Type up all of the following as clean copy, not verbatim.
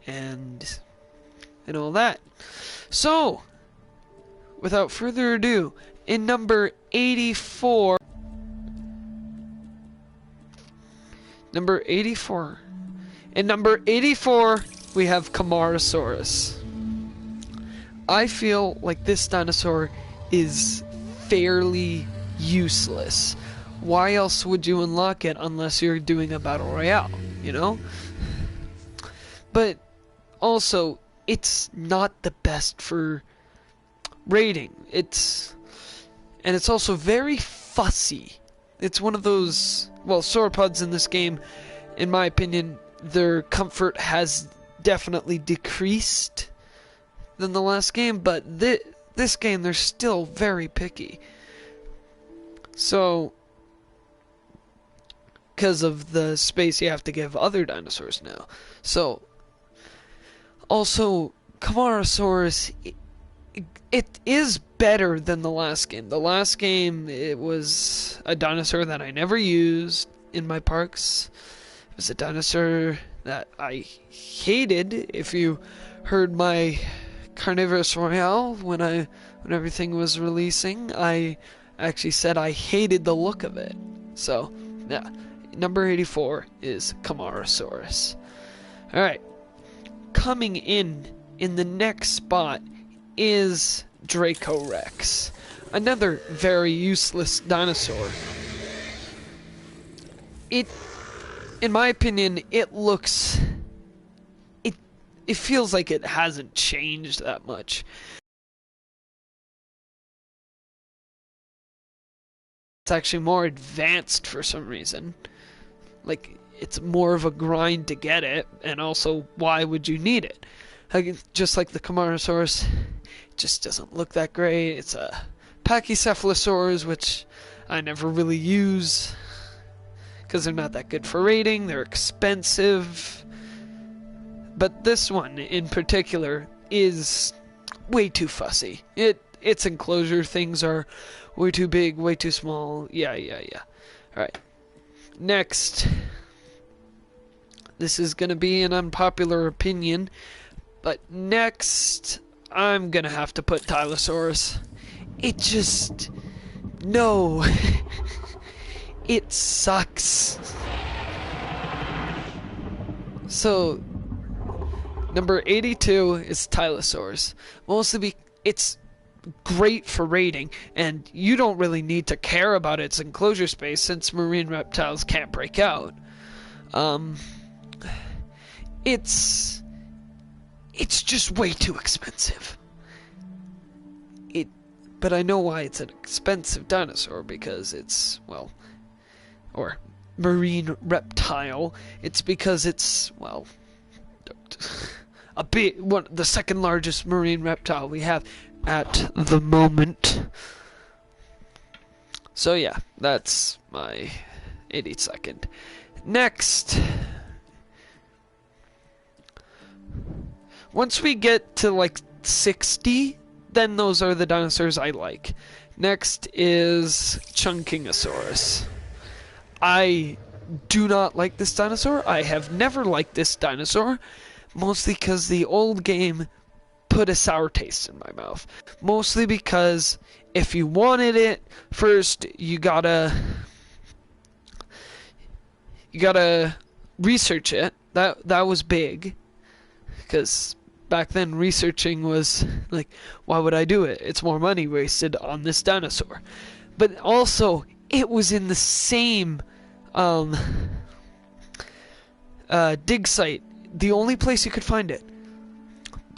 and all that. So, without further ado, in number 84, in number 84, we have Camarosaurus. I feel like this dinosaur is fairly useless. Why else would you unlock it unless you're doing a battle royale, you know? But also, it's not the best for raiding. It's also very fussy. It's one of those, well, sauropods in this game, in my opinion, their comfort has definitely decreased than the last game, but this game, they're still very picky. So, because of the space you have to give other dinosaurs now. So, also, Camarosaurus, it is better than the last game. The last game, it was a dinosaur that I never used in my parks. It was a dinosaur that I hated. If you heard my Carnivorous Royale when everything was releasing, I actually said I hated the look of it. So, yeah, number 84 is Camarosaurus. Alright, coming in the next spot is Draco Rex, another very useless dinosaur. In my opinion, it looks... It feels like it hasn't changed that much. It's actually more advanced for some reason. Like, it's more of a grind to get it, and also, why would you need it? Just like the Camarosaurus, it just doesn't look that great. It's a Pachycephalosaurus, which I never really use, because they're not that good for raiding, they're expensive. But this one, in particular, is way too fussy. Its enclosure things are way too big, way too small. Yeah. Alright. Next. This is gonna be an unpopular opinion, but next, I'm gonna have to put Dactylosaurus. It just... no. It sucks. So... number 82 is Dactylosaurus. Mostly it's great for raiding, and you don't really need to care about its enclosure space since marine reptiles can't break out. It's just way too expensive. But I know why it's an expensive dinosaur, because it's, well, or marine reptile. It's because it's, well, the second largest marine reptile we have at the moment. So yeah, that's my 82nd. Next, once we get to like 60, then those are the dinosaurs I like. Next is Chunkingosaurus. I do not like this dinosaur. I have never liked this dinosaur. Mostly because the old game put a sour taste in my mouth. Mostly because if you wanted it, first you gotta research it. That was big. Because back then researching was like, why would I do it? It's more money wasted on this dinosaur. But also, it was in the same dig site. The only place you could find it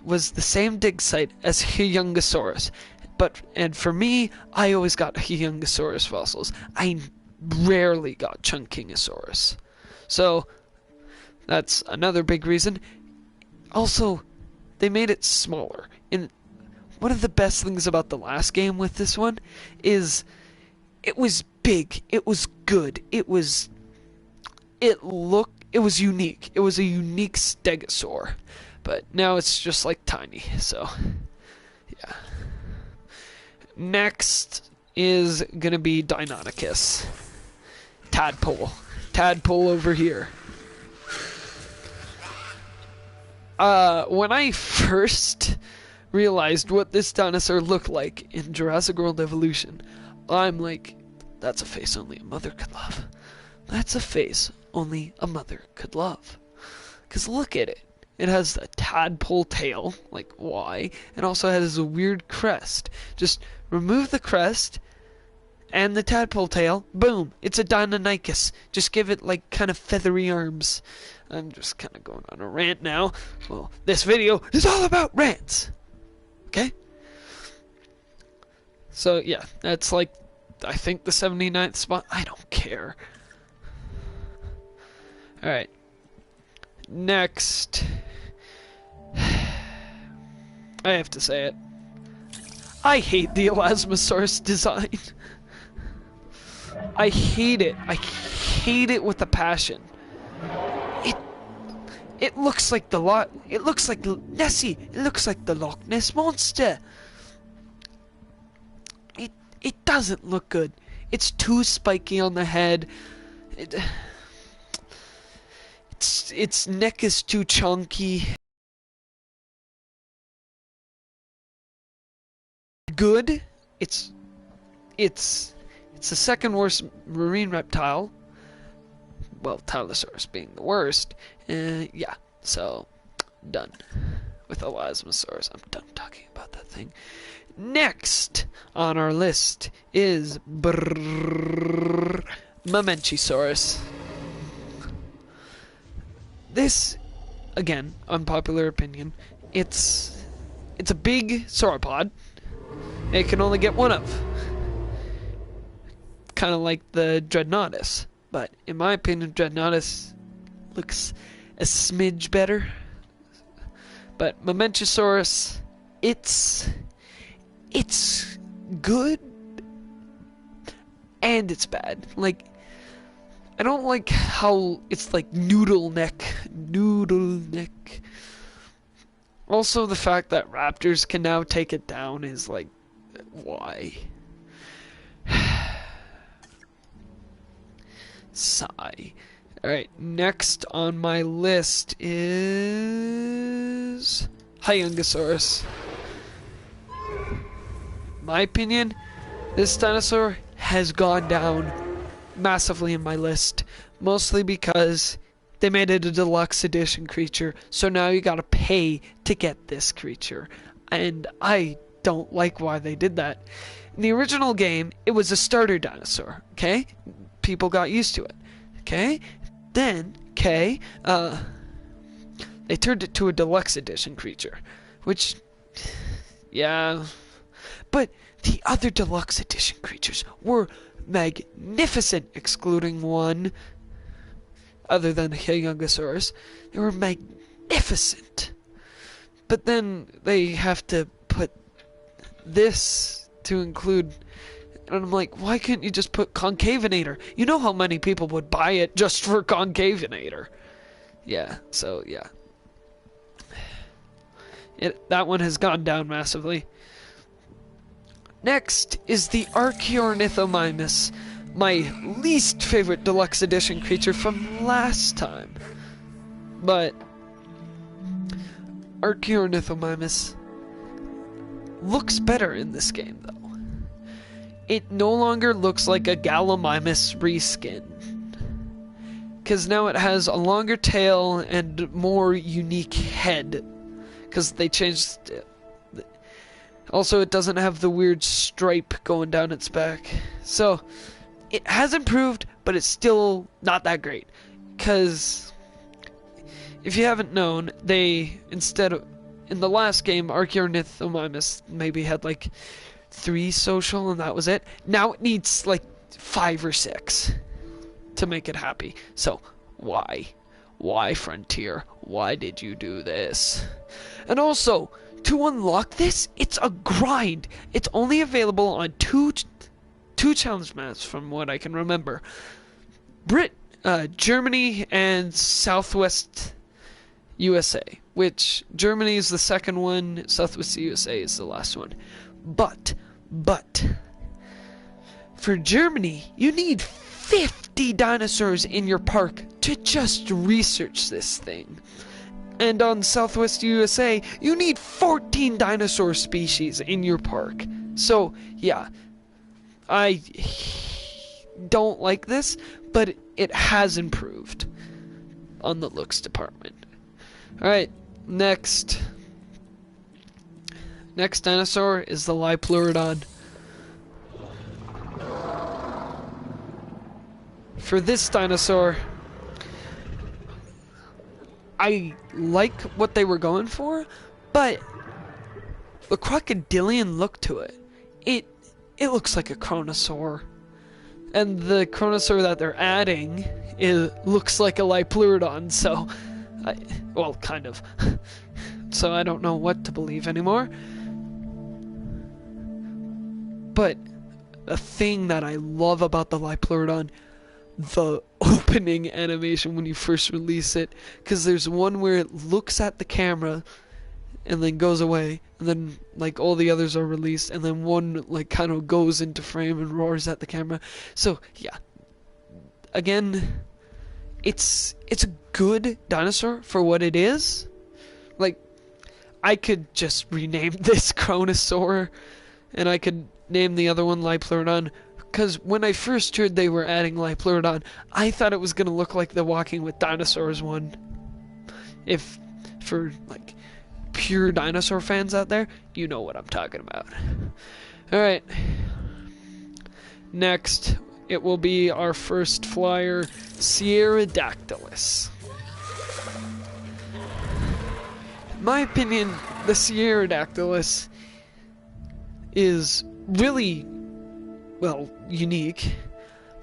was the same dig site as Young Asaurus. And for me, I always got Young Asaurus fossils. I rarely got Chunkingosaurus. So, that's another big reason. Also, they made it smaller. And one of the best things about the last game with this one is it was big. It was good. It was unique. It was a unique stegosaur. But now it's just like tiny. So, yeah. Next is gonna be Deinonychus. Tadpole over here. when I first realized what this dinosaur looked like in Jurassic World Evolution, I'm like, that's a face only a mother could love. That's a face only a mother could love. Because look at it. It has a tadpole tail, like why? It also has a weird crest. Just remove the crest and the tadpole tail, boom, it's a Deinonychus. Just give it like kind of feathery arms. I'm just kind of going on a rant now. Well, this video is all about rants. Okay? So yeah, that's like, I think the 79th spot. I don't care. Alright. Next. I have to say it. I hate the Elasmosaurus design. I hate it. I hate it with a passion. It looks like it looks like Nessie. It looks like the Loch Ness Monster. It doesn't look good. It's too spiky on the head. Its neck is too chunky. Good. It's the second worst marine reptile. Well, Dinosaurs being the worst. Yeah, so done with Elasmosaurus. I'm done talking about that thing. Next on our list is Mamenchisaurus. This, again, unpopular opinion. It's a big sauropod. It can only get one of. Kind of like the Dreadnoughtus. But in my opinion, Dreadnoughtus looks a smidge better. But Mamenchisaurus, it's good and it's bad. Like, I don't like how it's like noodle neck. Also, the fact that raptors can now take it down is like, why? Sigh. Alright, next on my list is Young Asaurus. My opinion, this dinosaur has gone down massively in my list, mostly because they made it a deluxe edition creature, so now you gotta pay to get this creature, and I don't like why they did that. In the original game, it was a starter dinosaur, okay? People got used to it, okay? Then, okay, they turned it to a deluxe edition creature, which, yeah, but the other deluxe edition creatures were magnificent, excluding one, other than Young Asaurus. They were magnificent. But then they have to put this to include, and I'm like, why couldn't you just put Concavinator? You know how many people would buy it just for Concavinator. Yeah, so yeah. That one has gone down massively. Next is the Archaeologist, my least favorite deluxe edition creature from last time. But Archaeologist looks better in this game, though. It no longer looks like a Gallimimus reskin, because now it has a longer tail and more unique head, because they changed it. Also, it doesn't have the weird stripe going down its back. So, it has improved, but it's still not that great. Because, if you haven't known, they, instead of, in the last game, Archaeologist maybe had like 3 social and that was it. Now it needs like 5 or 6 to make it happy. So, why? Why, Frontier? Why did you do this? And also, to unlock this, it's a grind. It's only available on two challenge maps from what I can remember. Germany and Southwest USA, which Germany is the second one, Southwest USA is the last one. But, for Germany, you need 50 dinosaurs in your park to just research this thing. And on Southwest USA, you need 14 dinosaur species in your park. So, yeah, I don't like this, but it has improved on the looks department. Alright, next dinosaur is the Lipleurodon. For this dinosaur, I like what they were going for, but the crocodilian look to it, it looks like a Kronosaur. And the Kronosaur that they're adding, it looks like a Lipleurodon, so, well, kind of. So I don't know what to believe anymore. But the thing that I love about the Lipleurodon, the opening animation when you first release it, because there's one where it looks at the camera and then goes away, and then like all the others are released, and then one like kind of goes into frame and roars at the camera. So yeah, again, it's a good dinosaur for what it is. Like, I could just rename this Kronosaur, and I could name the other one Lipleurodon, because when I first heard they were adding Lipleurodon, I thought it was going to look like the Walking with Dinosaurs one. If, for, like, pure dinosaur fans out there, you know what I'm talking about. Alright. Next, it will be our first flyer, Dactylus. In my opinion, the Dactylus is really, well, unique,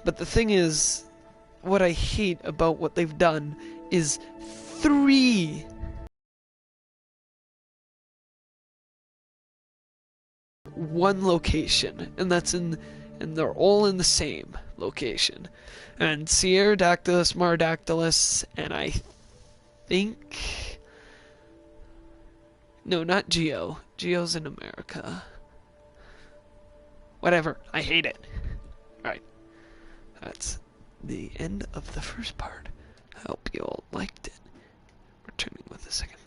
but the thing is, what I hate about what they've done is 3 one location, and they're all in the same location. And Dactylus, Marodactylus, and I think, no, not Geo. Geo's in America. Whatever, I hate it. Alright, that's the end of the first part. I hope you all liked it. Returning with the second